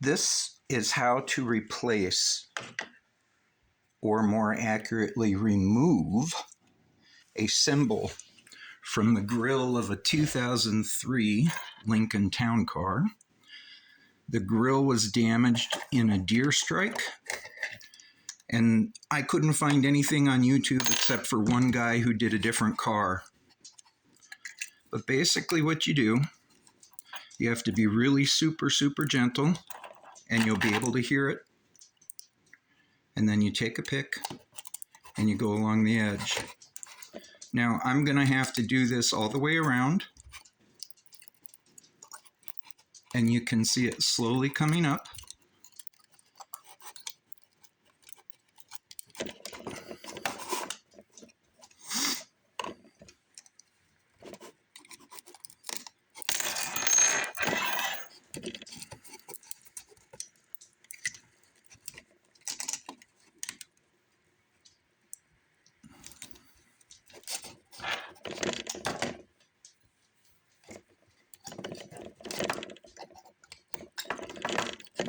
This is how to replace, or more accurately remove, a cymbal from the grille of a 2003 Lincoln Town Car. The grille was damaged in a deer strike, and I couldn't find anything on YouTube except for one guy who did a different car. But basically what you do, you have to be really super gentle, and you'll be able to hear it. And then you take a pick and you go along the edge. Now I'm going to have to do this all the way around, and you can see it slowly coming up.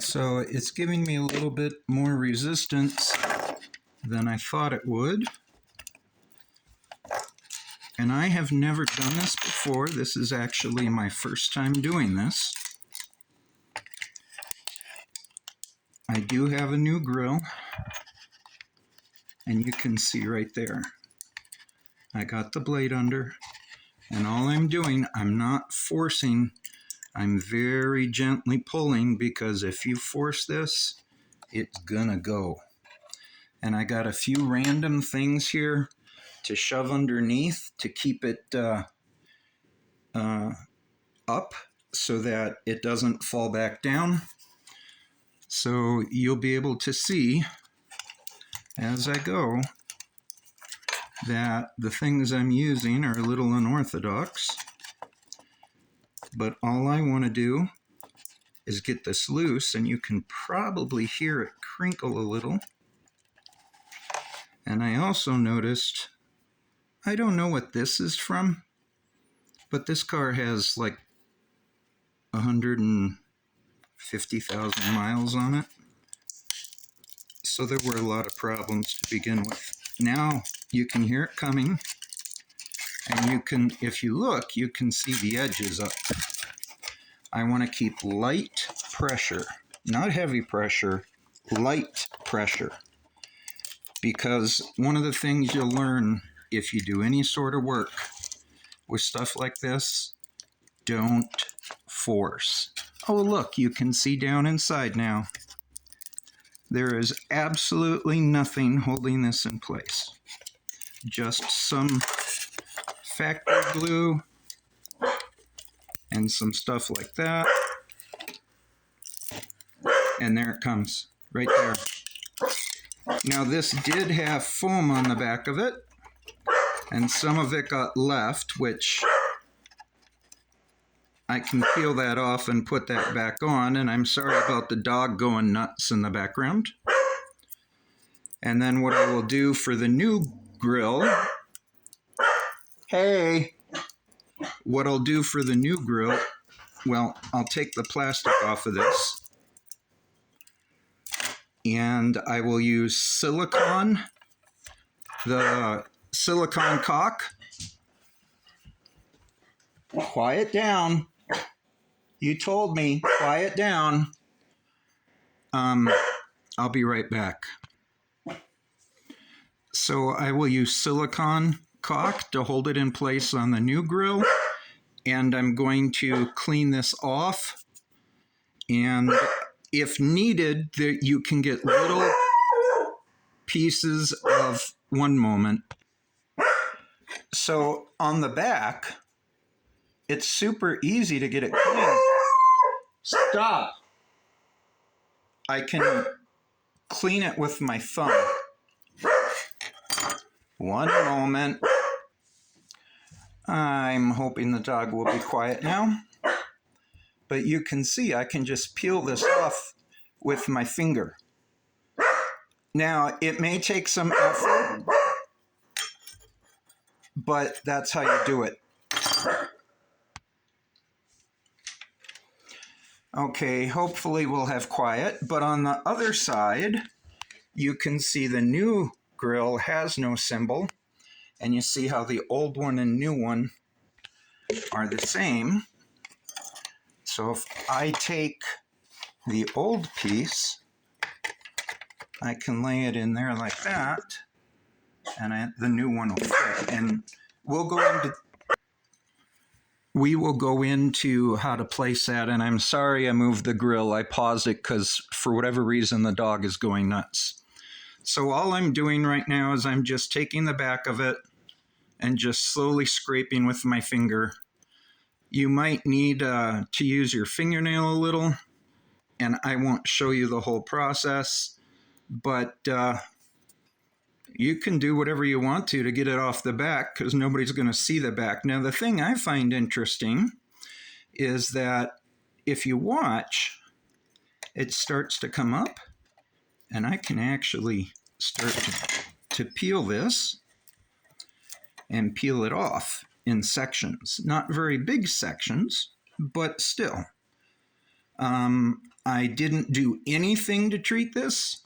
So it's giving me a little bit more resistance than I thought it would. And I have never done this before. This is actually my first time doing this. I do have a new grill, and you can see right there. I got the blade under, and all I'm doing, I'm not forcing. I'm very gently pulling, because if you force this, it's gonna go. And I got a few random things here to shove underneath to keep it up so that it doesn't fall back down. So you'll be able to see as I go that the things I'm using are a little unorthodox. But all I want to do is get this loose, and you can probably hear it crinkle a little. And I also noticed, I don't know what this is from, but this car has like 150,000 miles on it. So there were a lot of problems to begin with. Now you can hear it coming. And you can, if you look, you can see the edges up. I want to keep light pressure, not heavy pressure, light pressure. Because one of the things you'll learn if you do any sort of work with stuff like this, don't force. Oh, look, you can see down inside now. There is absolutely nothing holding this in place. Just some factory glue and some stuff like that, and there it comes right there. Now this did have foam on the back of it, and some of it got left, which I can peel that off and put that back on, and I'm sorry about the dog going nuts in the background. And then what I will do for the new grill, what I'll do for the new grill, well, I'll take the plastic off of this, and I will use silicone, the silicone caulk. Quiet down. You told me, quiet down. I'll be right back. So I will use silicone caulk to hold it in place on the new grill, and I'm going to clean this off, and if needed, you can get little pieces of, one moment. So on the back, it's super easy to get it clean. Stop! I can clean it with my thumb. One moment. I'm hoping the dog will be quiet now. But you can see I can just peel this off with my finger. Now, it may take some effort, but that's how you do it. Okay, hopefully we'll have quiet, but on the other side, you can see the new grill has no symbol, and you see how the old one and new one are the same. So if I take the old piece, I can lay it in there like that, and the new one will fit. And we will go into how to place that. And I'm sorry I moved the grill. I paused it because for whatever reason the dog is going nuts. So all I'm doing right now is I'm just taking the back of it and just slowly scraping with my finger. You might need to use your fingernail a little, and I won't show you the whole process, but you can do whatever you want to get it off the back because nobody's going to see the back. Now, the thing I find interesting is that if you watch, it starts to come up, and I can actually start to peel this and peel it off in sections. Not very big sections, but still. I didn't do anything to treat this.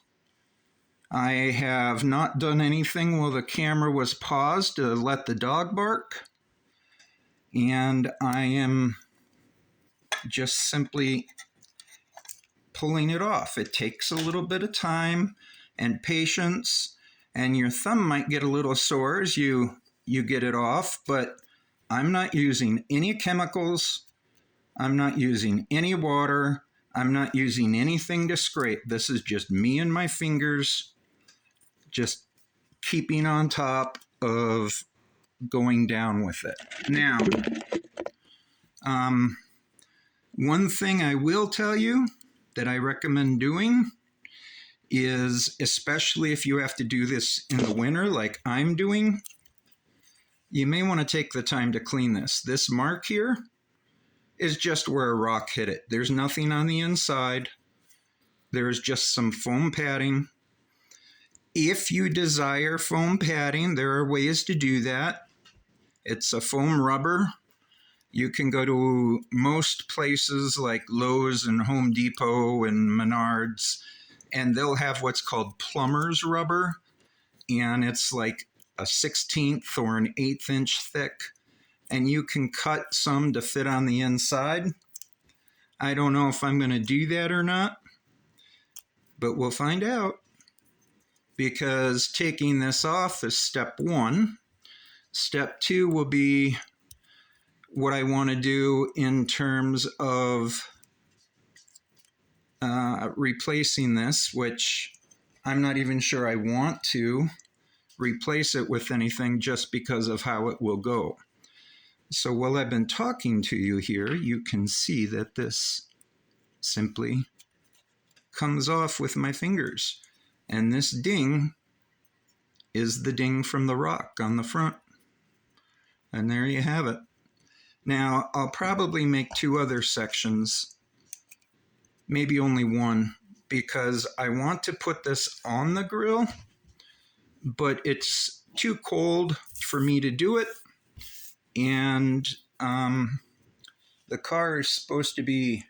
I have not done anything while the camera was paused to let the dog bark. And I am just simply pulling it off. It takes a little bit of time and patience, and your thumb might get a little sore as you get it off, but I'm not using any chemicals. I'm not using any water. I'm not using anything to scrape. This is just me and my fingers just keeping on top of going down with it. Now, one thing I will tell you that I recommend doing is, especially if you have to do this in the winter like I'm doing, you may want to take the time to clean this. This mark here is just where a rock hit it. There's nothing on the inside. There's just some foam padding. If you desire foam padding, there are ways to do that. It's a foam rubber. You can go to most places like Lowe's and Home Depot and Menards, and they'll have what's called plumber's rubber, and it's like a 1/16 or an 1/8 inch thick, and you can cut some to fit on the inside. I don't know if I'm going to do that or not, but we'll find out, because taking this off is step one. Step two will be what I want to do in terms of replacing this, which I'm not even sure I want to replace it with anything just because of how it will go. So while I've been talking to you here, you can see that this simply comes off with my fingers. And this ding is the ding from the rock on the front. And there you have it. Now, I'll probably make 2 other sections, maybe only one, because I want to put this on the grill, but it's too cold for me to do it. And the car is supposed to be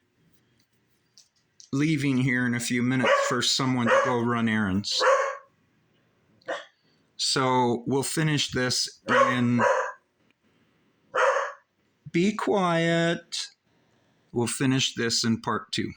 leaving here in a few minutes for someone to go run errands. So we'll finish this in... Be quiet. We'll finish this in part 2.